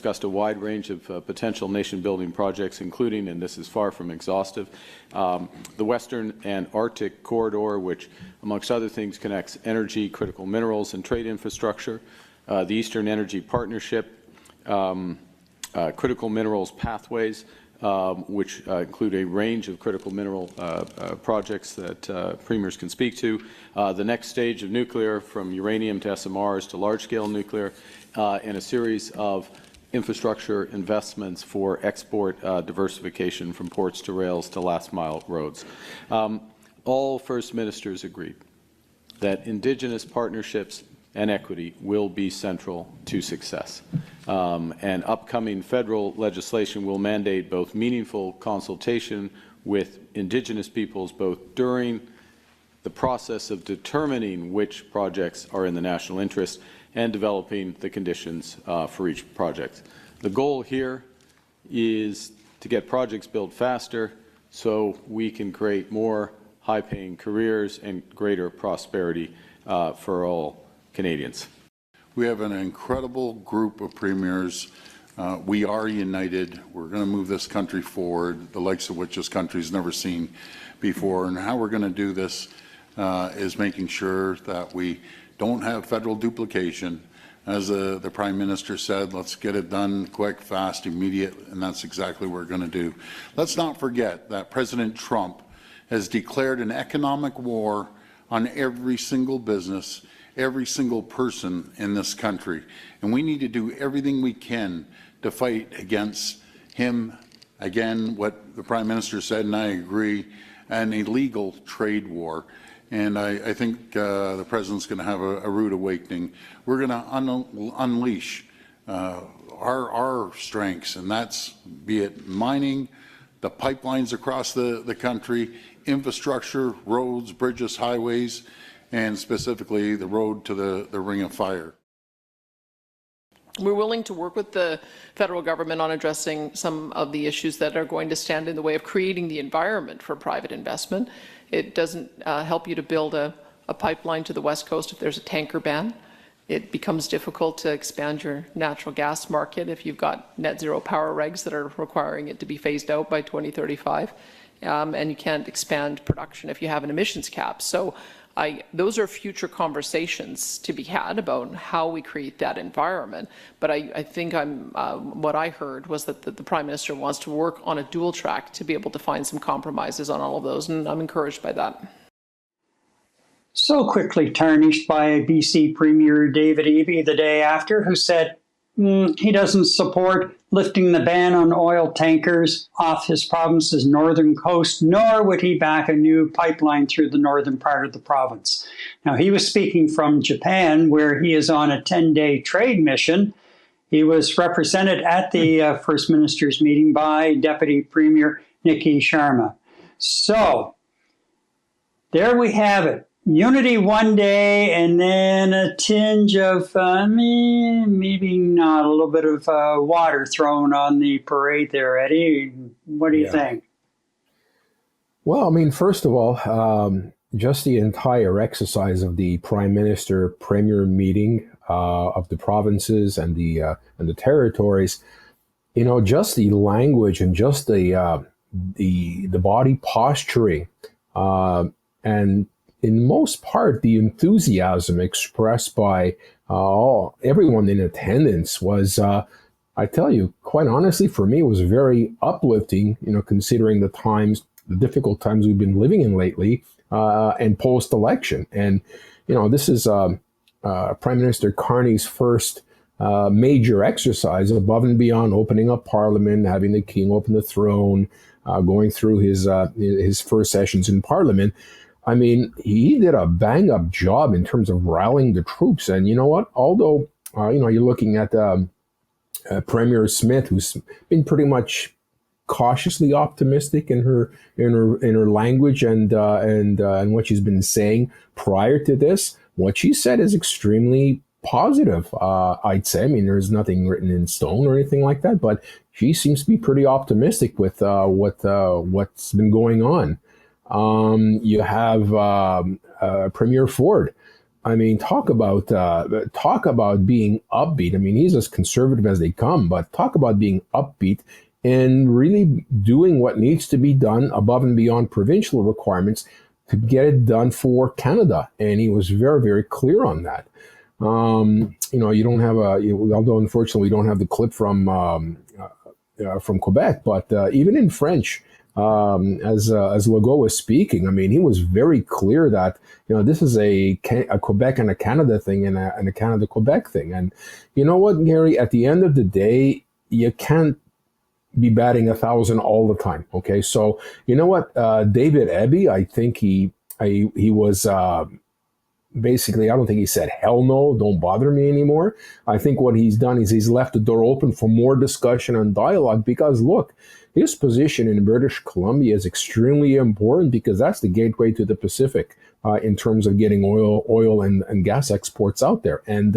discussed a wide range of potential nation-building projects, including, and this is far from exhaustive, the Western and Arctic Corridor, which, amongst other things, connects energy, critical minerals, and trade infrastructure, the Eastern Energy Partnership, critical minerals pathways, which include a range of critical mineral projects that premiers can speak to, the next stage of nuclear, from uranium to SMRs to large-scale nuclear, and a series of infrastructure investments for export diversification from ports to rails to last-mile roads. All First Ministers agreed that Indigenous partnerships and equity will be central to success. And upcoming federal legislation will mandate both meaningful consultation with Indigenous peoples, both during the process of determining which projects are in the national interest and developing the conditions for each project. The goal here is to get projects built faster so we can create more high-paying careers and greater prosperity for all Canadians. We have an incredible group of premiers. We are united. We're going to move this country forward, the likes of which this country's never seen before. And how we're going to do this is making sure that we don't have federal duplication. As the Prime Minister said, let's get it done quick, fast, immediate, and that's exactly what we're going to do. Let's not forget that President Trump has declared an economic war on every single business, every single person in this country. And we need to do everything we can to fight against him. Again, what the Prime Minister said, and I agree, an illegal trade war. And I think the President's going to have a rude awakening. We're going to unleash our strengths, and that's, be it mining, the pipelines across the country, infrastructure, roads, bridges, highways, and specifically the road to the Ring of Fire. We're willing to work with the federal government on addressing some of the issues that are going to stand in the way of creating the environment for private investment. It doesn't help you to build a pipeline to the West Coast if there's a tanker ban. It becomes difficult to expand your natural gas market if you've got net zero power regs that are requiring it to be phased out by 2035. And you can't expand production if you have an emissions cap. So those are future conversations to be had about how we create that environment. But I think what I heard was that the Prime Minister wants to work on a dual track to be able to find some compromises on all of those, and I'm encouraged by that. So quickly tarnished by BC Premier David Eby the day after, who said he doesn't support lifting the ban on oil tankers off his province's northern coast, nor would he back a new pipeline through the northern part of the province. Now, he was speaking from Japan, where he is on a 10-day trade mission. He was represented at the First Minister's meeting by Deputy Premier Nikki Sharma. So, there we have it. Unity one day, and then a tinge of, maybe not, a little bit of water thrown on the parade there, Eddie. What do you think? Well, I mean, first of all, just the entire exercise of the Prime Minister Premier meeting of the provinces and the territories, you know, just the language and just the body posturing, and in most part, the enthusiasm expressed by everyone in attendance was, I tell you, quite honestly, for me, it was very uplifting, you know, considering the difficult times we've been living in lately, and post-election. And, you know, this is Prime Minister Carney's first major exercise above and beyond opening up Parliament, having the King open the throne, going through his first sessions in Parliament. I mean, he did a bang-up job in terms of rallying the troops. And you know what? Although, you know, you're looking at Premier Smith, who's been pretty much cautiously optimistic in her language and what she's been saying prior to this. What she said is extremely positive, I'd say. I mean, there's nothing written in stone or anything like that, but she seems to be pretty optimistic with what's been going on. You have Premier Ford, I mean, talk about being upbeat. I mean, he's as conservative as they come, but talk about being upbeat and really doing what needs to be done above and beyond provincial requirements to get it done for Canada. And he was very, very clear on that. You don't have although unfortunately we don't have the clip from Quebec, but even in French, as Legault was speaking, I mean, he was very clear that this is a Quebec and a Canada thing and a Canada Quebec thing. And you know what, Gary? At the end of the day, you can't be batting 1,000 all the time. Okay, so you know what, David Eby, I think he was. Basically, I don't think he said, hell no, don't bother me anymore. I think what he's done is he's left the door open for more discussion and dialogue because, look, his position in British Columbia is extremely important because that's the gateway to the Pacific in terms of getting oil and gas exports out there. And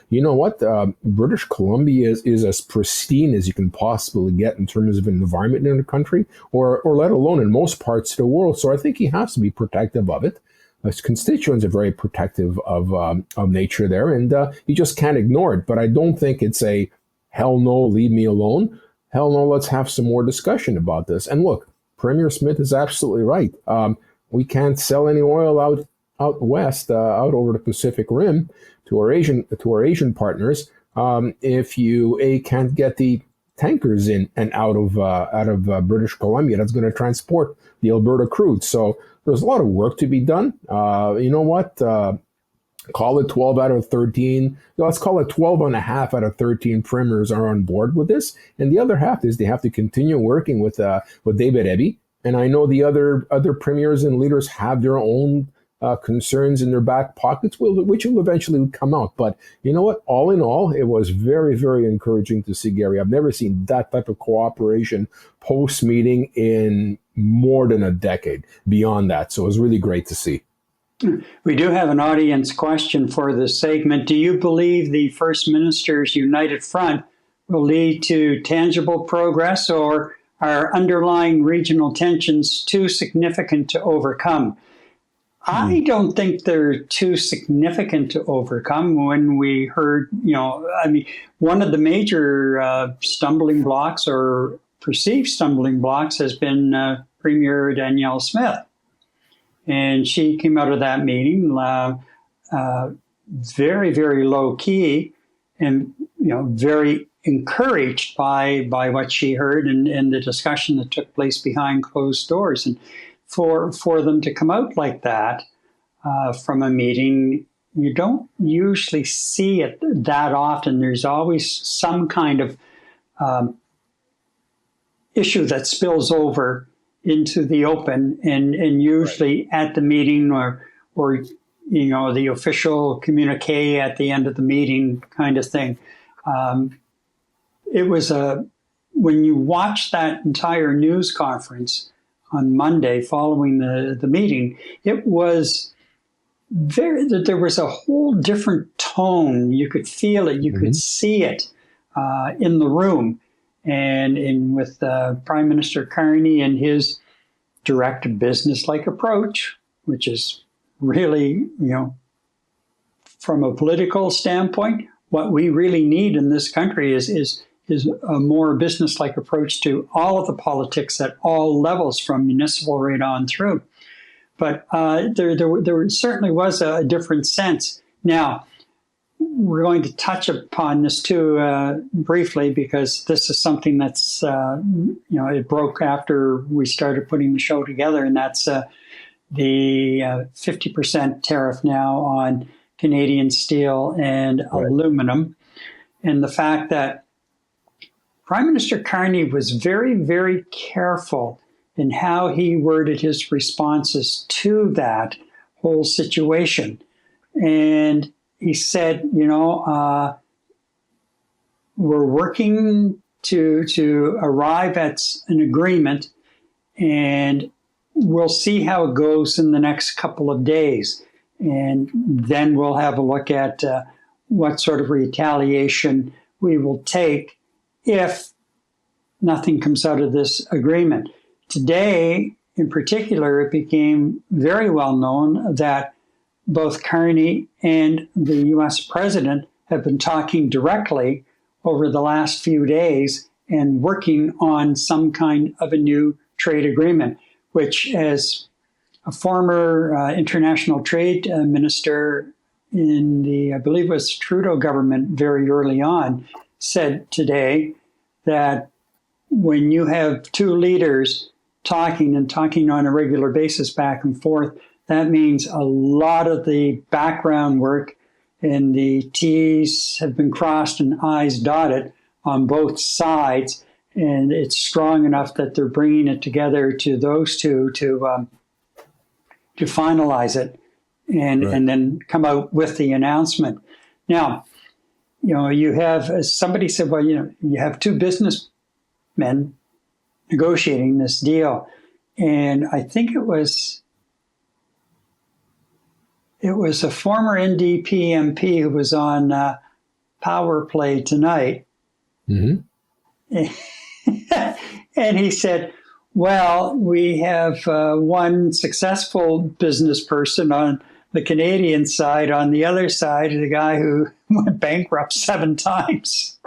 you know what? British Columbia is as pristine as you can possibly get in terms of an environment in the country, or let alone in most parts of the world. So I think he has to be protective of it. His constituents are very protective of nature there, and you just can't ignore it. But I don't think it's a hell no, leave me alone. Hell no, let's have some more discussion about this. And look, Premier Smith is absolutely right. We can't sell any oil out west, out over the Pacific Rim to our Asian partners if you can't get the tankers in and out of British Columbia that's going to transport the Alberta crude. So there's a lot of work to be done. You know what? Call it 12 out of 13. Let's call it 12 and a half out of 13 premiers are on board with this. And the other half is they have to continue working with David Eby. And I know the other premiers and leaders have their own concerns in their back pockets, which will eventually come out. But you know what? All in all, it was very, very encouraging to see, Gary. I've never seen that type of cooperation post-meeting in more than a decade, beyond that. So it was really great to see. We do have an audience question for this segment. Do you believe the First Minister's United Front will lead to tangible progress, or are underlying regional tensions too significant to overcome? I don't think they're too significant to overcome. When we heard, one of the major stumbling blocks or perceived stumbling blocks has been Premier Danielle Smith. And she came out of that meeting very, very low key and, very encouraged by what she heard and the discussion that took place behind closed doors. And for them to come out like that from a meeting, you don't usually see it that often. There's always some kind of issue that spills over into the open, and usually at the meeting or the official communique at the end of the meeting kind of thing. It was when you watch that entire news conference on Monday following the meeting, it was there was a whole different tone. You could feel it, you could see it in the room. And with Prime Minister Carney and his direct business-like approach, which is really, from a political standpoint, what we really need in this country is a more business-like approach to all of the politics at all levels, from municipal right on through. But there certainly was a different sense. Now, we're going to touch upon this too briefly, because this is something that's, it broke after we started putting the show together, and that's the 50% tariff now on Canadian steel and aluminum, and the fact that Prime Minister Carney was very, very careful in how he worded his responses to that whole situation. And he said, we're working to arrive at an agreement, and we'll see how it goes in the next couple of days. And then we'll have a look at what sort of retaliation we will take if nothing comes out of this agreement. Today, in particular, it became very well known that both Carney and the U.S. president have been talking directly over the last few days and working on some kind of a new trade agreement, which, as a former international trade minister in the, I believe it was Trudeau government very early on, said today that when you have two leaders talking on a regular basis back and forth, that means a lot of the background work and the T's have been crossed and I's dotted on both sides. And it's strong enough that they're bringing it together to those two to finalize it and then come out with the announcement. Now, you have, as somebody said, well, you have two businessmen negotiating this deal. And I think it was a former NDP MP who was on Power Play tonight. Mm-hmm. And he said, well, we have one successful business person on the Canadian side. On the other side, the guy who went bankrupt 7 times.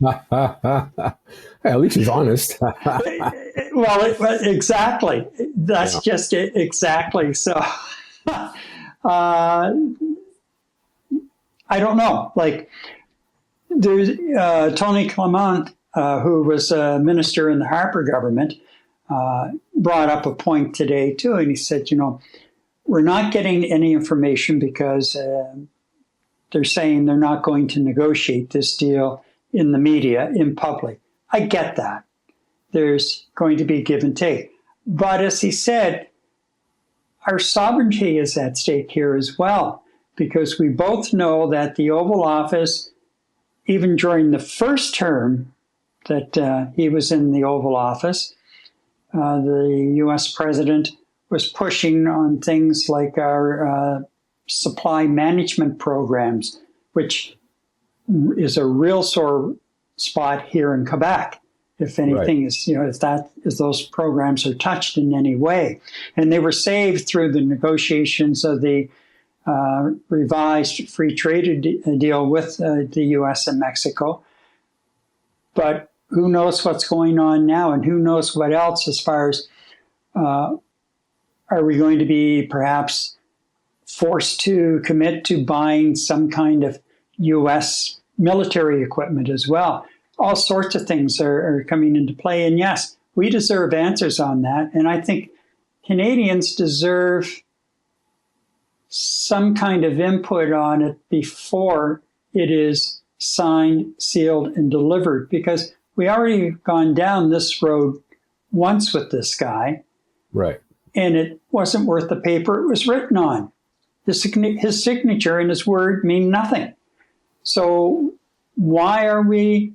At least he's honest. Well, exactly. That's just it. Exactly. So I don't know. Like, there's Tony Clement, who was a minister in the Harper government, brought up a point today, too. And he said, we're not getting any information because they're saying they're not going to negotiate this deal in the media, in public. I get that. There's going to be give and take. But as he said, our sovereignty is at stake here as well, because we both know that the Oval Office, even during the first term that he was in the Oval Office, the U.S. president was pushing on things like our supply management programs, which is a real sore spot here in Quebec. If anything is, if those programs are touched in any way. And they were saved through the negotiations of the revised free trade deal with the U.S. and Mexico. But who knows what's going on now, and who knows what else as far as are we going to be perhaps forced to commit to buying some kind of U.S. military equipment as well. All sorts of things are coming into play. And yes, we deserve answers on that. And I think Canadians deserve some kind of input on it before it is signed, sealed, and delivered, because we already gone down this road once with this guy. Right. And it wasn't worth the paper it was written on. His signature and his word mean nothing. So why are we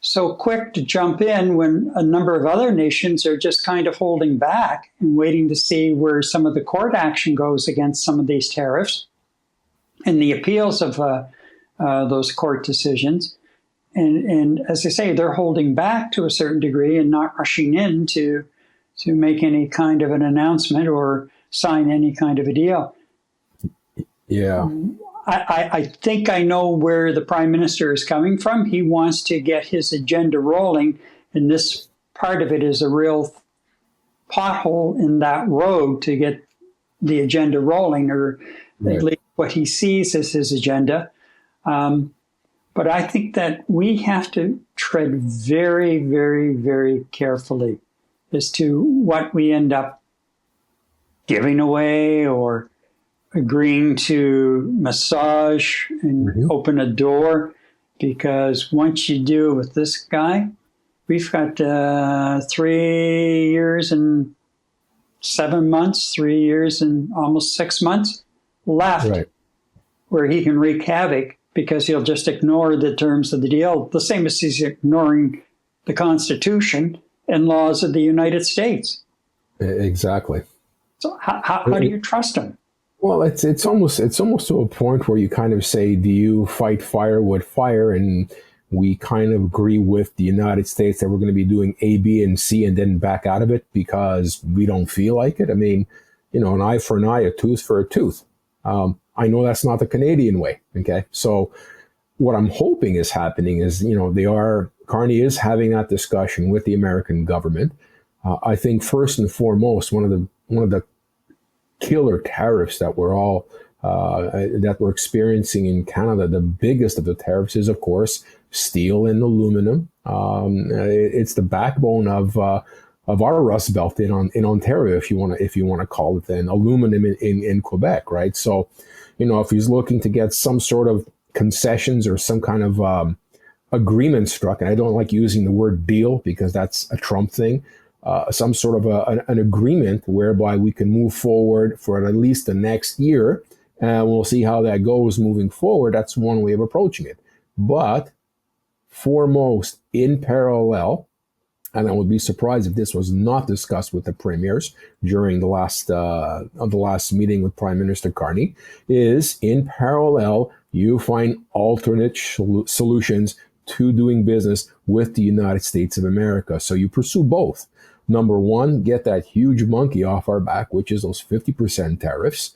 so quick to jump in when a number of other nations are just kind of holding back and waiting to see where some of the court action goes against some of these tariffs and the appeals of those court decisions? And as I say, they're holding back to a certain degree and not rushing in to make any kind of an announcement or sign any kind of a deal. Yeah. I think I know where the Prime Minister is coming from. He wants to get his agenda rolling, and this part of it is a real pothole in that road to get the agenda rolling, or at least what he sees as his agenda. But I think that we have to tread very, very, very carefully as to what we end up giving away or agreeing to massage and open a door, because once you do with this guy, we've got 3 years and 7 months, 3 years and almost 6 months left where he can wreak havoc, because he'll just ignore the terms of the deal, the same as he's ignoring the Constitution and laws of the United States. Exactly. So how do you trust him? Well, it's almost to a point where you kind of say, do you fight fire with fire? And we kind of agree with the United States that we're going to be doing A, B, and C, and then back out of it because we don't feel like it. I mean, an eye for an eye, a tooth for a tooth. I know that's not the Canadian way. Okay. So what I'm hoping is happening is, Carney is having that discussion with the American government. I think first and foremost, one of the killer tariffs that we're experiencing in Canada, the biggest of the tariffs is, of course, steel and aluminum. It's the backbone of our Rust Belt in Ontario, if you want to call it, then aluminum in Quebec, right? So, if he's looking to get some sort of concessions or some kind of agreement struck, and I don't like using the word deal because that's a Trump thing, some sort of an agreement whereby we can move forward for at least the next year, and we'll see how that goes moving forward. That's one way of approaching it. But foremost, in parallel, and I would be surprised if this was not discussed with the premiers during the last meeting with Prime Minister Carney, is in parallel, you find alternate solutions to doing business with the United States of America. So you pursue both. Number one, get that huge monkey off our back, which is those 50% tariffs.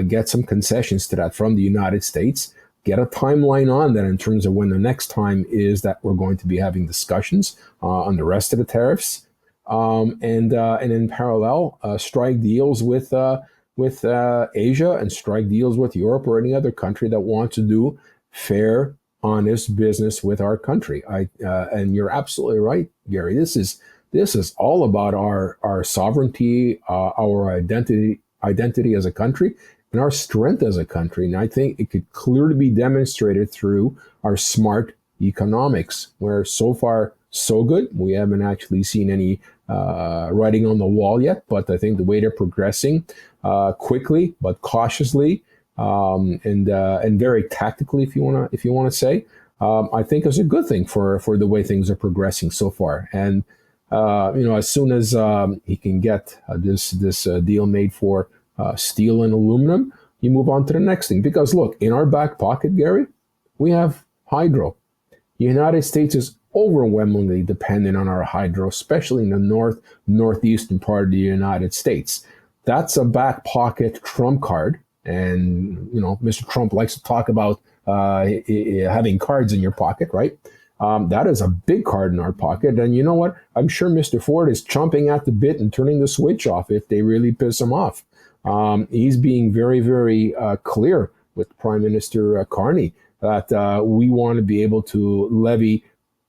Get some concessions to that from the United States. Get a timeline on that in terms of when the next time is that we're going to be having discussions on the rest of the tariffs, and in parallel, strike deals with Asia and strike deals with Europe or any other country that wants to do fair, honest business with our country. And you're absolutely right, Gary. This is all about our sovereignty, our identity as a country, and our strength as a country. And I think it could clearly be demonstrated through our smart economics, where so far, so good. We haven't actually seen any writing on the wall yet, but I think the way they're progressing quickly but cautiously, and very tactically, if you want to say, I think is a good thing for the way things are progressing so far. And as soon as he can get this deal made for steel and aluminum, you move on to the next thing. Because look, in our back pocket, Gary, we have hydro. The United States is overwhelmingly dependent on our hydro, especially in the northeastern part of the United States. That's a back pocket trump card. And, Mr. Trump likes to talk about having cards in your pocket, right? That is a big card in our pocket. And you know what? I'm sure Mr. Ford is chomping at the bit and turning the switch off if they really piss him off. He's being very, very clear with Prime Minister Carney that we want to be able to levy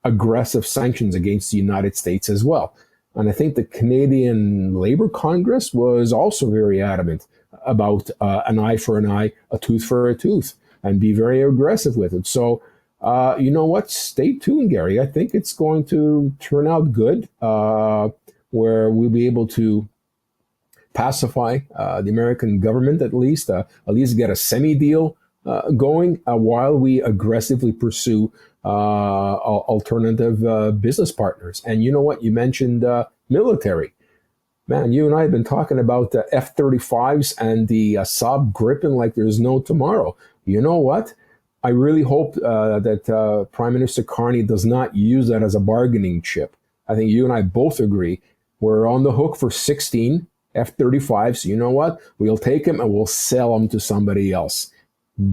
aggressive sanctions against the United States as well. And I think the Canadian Labour Congress was also very adamant about an eye for an eye, a tooth for a tooth, and be very aggressive with it. So, you know what? Stay tuned, Gary. I think it's going to turn out good, where we'll be able to pacify the American government at least get a semi-deal going while we aggressively pursue alternative business partners. And you know what? You mentioned military. Man, you and I have been talking about the F-35s and the Saab Gripen like there's no tomorrow. You know what? I really hope that Prime Minister Carney does not use that as a bargaining chip. I think you and I both agree we're on the hook for 16 F-35s. You know what? We'll take them and we'll sell them to somebody else.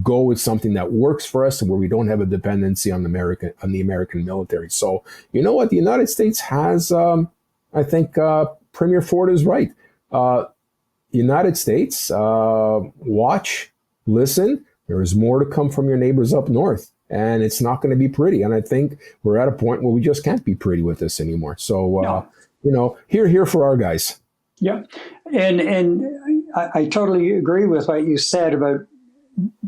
Go with something that works for us and where we don't have a dependency on the American military. So, you know what? The United States has, I think Premier Ford is right. United States, watch, listen. There is more to come from your neighbors up north, and it's not going to be pretty. And I think we're at a point where we just can't be pretty with this anymore. So, here for our guys. Yep. And I totally agree with what you said about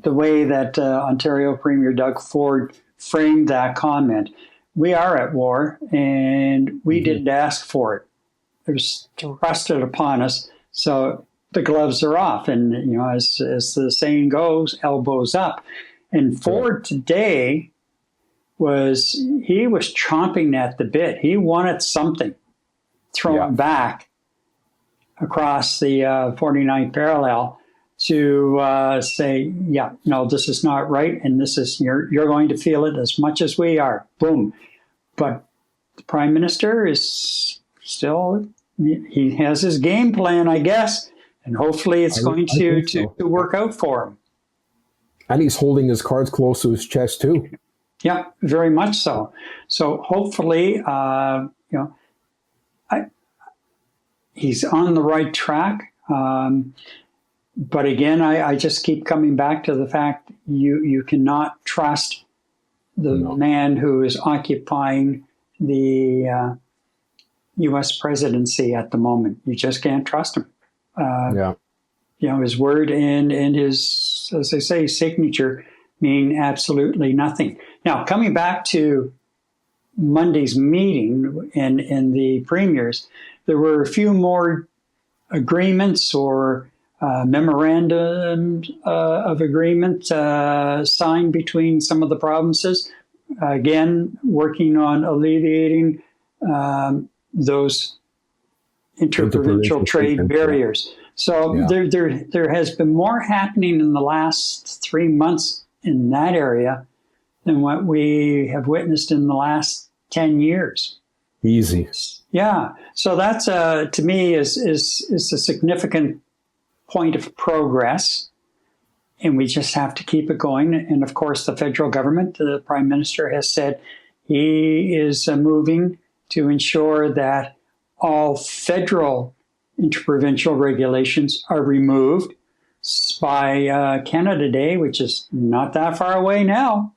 the way that Ontario Premier Doug Ford framed that comment. We are at war, and we didn't ask for it. It was thrusted upon us, so the gloves are off. And, as the saying goes, elbows up. And Ford today was chomping at the bit. He wanted something thrown back across the 49th parallel to say, this is not right, and this is you're going to feel it as much as we are. Boom. But the Prime Minister is still, he has his game plan, I guess, And hopefully it's going I to, think so. to work out for him. And he's holding his cards close to his chest too. Yeah, very much so. So hopefully, he's on the right track. But again, I just keep coming back to the fact you cannot trust the man who is occupying the U.S. presidency at the moment. You just can't trust him. His word and his, as I say, signature mean absolutely nothing. Now, coming back to Monday's meeting and the premiers, there were a few more agreements or memorandums of agreement signed between some of the provinces, again, working on alleviating those interprovincial trade barriers. So there has been more happening in the last 3 months in that area than what we have witnessed in the last 10 years. Easy. Yeah. So that's, to me, is a significant point of progress. And we just have to keep it going. And of course, the federal government, the Prime Minister has said he is moving to ensure that all federal interprovincial regulations are removed by Canada Day, which is not that far away now.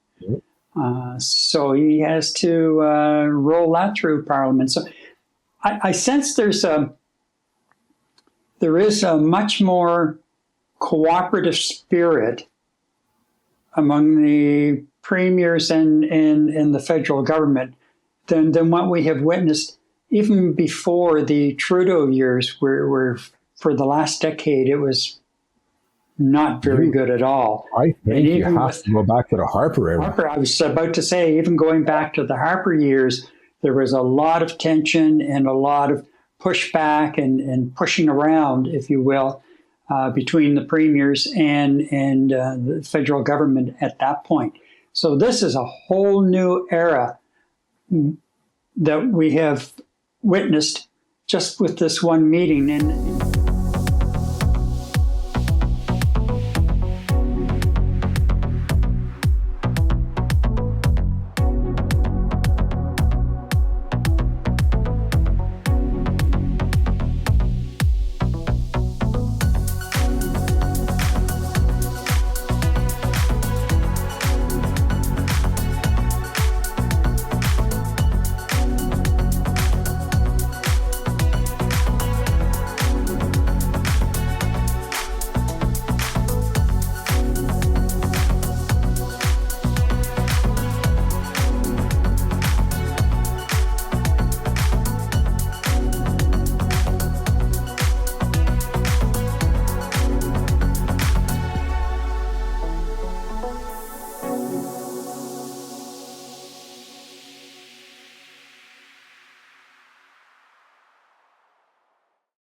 So he has to roll that through Parliament. So I sense there is a much more cooperative spirit among the premiers and the federal government than what we have witnessed even before the Trudeau years, where for the last decade it was not very good at all. I think you have to go back to the Harper era. I was about to say, even going back to the Harper years, there was a lot of tension and a lot of pushback and pushing around, if you will, between the premiers and the federal government at that point. So this is a whole new era that we have witnessed just with this one meeting. And